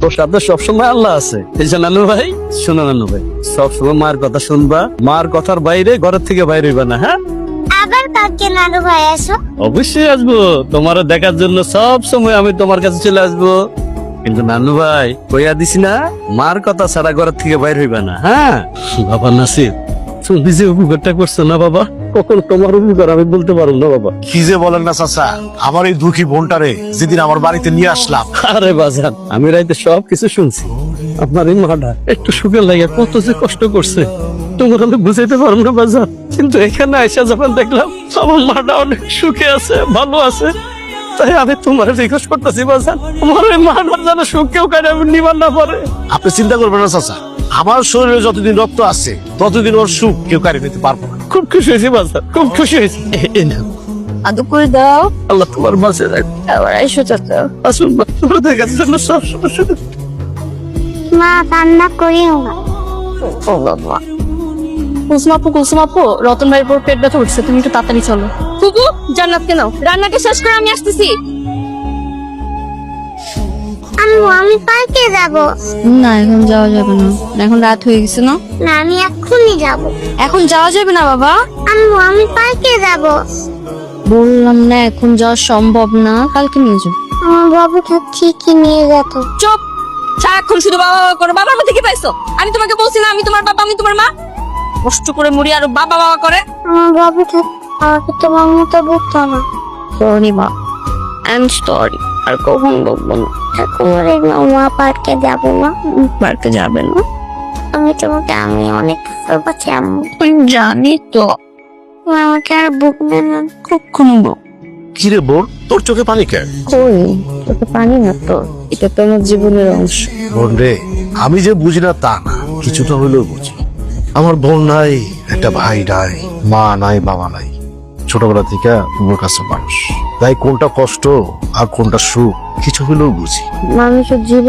ওর সাথে সবসময় আল্লাহ আছে। এই যে নানু ভাই, শোনো নানু ভাই, সবসময় মার কথা শুনবা, মার কথার বাইরে ঘরের থেকে বাইরে হইবা না। হ্যাঁ, আবার কালকে নানু ভাই আসো। অবশ্যই আসবো, তোমার দেখার জন্য সব সময় আমি তোমার কাছে চলে আসবো। কিন্তু নানু ভাই কইয়া দিছি না, মার কথা ছাড়া ঘরের থেকে বাইরে হইবা না। হ্যাঁ বাবা নাসির, তুমি যে উপকারটা করছো না বাবা, কখন তোমার উপকার আমি বলতে পারবো না বাবা। কি যে বলেন না চাচা, আমার এই দুঃখী বোনটারে যেদিন আমার বাড়িতে নিয়ে আসলাম, আরে বাজান, আমি রাইতে সব কিছু শুনছি। আপনার এই মাটা একটু সুখের লাগে কত যে কষ্ট করছে তোমার আমি বুঝাইতে পারবো না বাজান। কিন্তু এখানে আইসা যখন দেখলাম আমার মাটা অনেক সুখে আছে, ভালো আছে, তাই আমি তোমার রিকোয়েস্ট করতেছি বাজান, আমার এই মাটার যেন সুখ কেউ কারে নিবার না পারে। আপনি চিন্তা করবেন না চাচা, আমার শরীরে যতদিন রক্ত আছে ততদিন ওর সুখ কেউ কাড়ি নিতে পারবো না। খুব খুশি হয়েছি বাজান, খুব খুশি হয়েছি। এই নাও, আদু করে দাও। আল্লাহ তোমার মাঝে রাখ। আবার আইসো চাচা। আসুন মা, তোমাদের কাছে যেন সব সমস্যা। মা কান্না করিও না। ও বাবা। কুসুম আপু, রতন ভাইয়ের উপর পেট ব্যথা উঠছে, তুমি একটু তাড়াতাড়ি চলো। ফুপু, জান্নাত কেন? রান্নাটা শেষ করে আমি আসতেছি। আম্মু আমি পার্কে যাব। না, এখন যাওয়া যাবে না, এখন রাত হয়ে গেছে না। না আমি এক্ষুনি যাব। এখন যাওয়া যাবে না বাবা। আম্মু আমি পার্কে যাব। বললাম না এখন যাওয়া সম্ভব না, কালকে নিয়ে যাবো। আমার বাবুটা ঠিকই নিয়ে যেত। চুপ, সারাক্ষণ শুধু বাবা বাবা করো। বাবার মধ্যে কি পাইছো? আমি তোমাকে বলছি না আমি তোমার বাবা, আমি তোমার মা? কষ্ট করে মরি আর বাবা বাবা করে। আমার বাবুটা আমাকে তোমার মতো বুঝতো না। সরি মা, আই এম সরি। আর কখন বলবো না। এখন মা পার্কে যাব না। পার্কে যাবে না? আমি অনেক ভালোবাসি আম্মু। জানি তো। তুমি আমাকে আর বুকবে না। কখন বল? কি রে বোন, তোর চোখে পানি কেন? কই, তোকে পানি না তো, এটা তো আমার জীবনের অংশ। বোন রে, আমি যে বুঝি না তা না, কিছুটা হলেও বুঝি। আমার বোন নাই, একটা ভাই নাই, মা নাই, বাবা নাই, ছোটবেলা থেকে ওর কাছে মানুষ, তাই কোনটা কষ্ট আর কোনটা সুখ কিছু হলেও বুঝি। মানুষের জীবন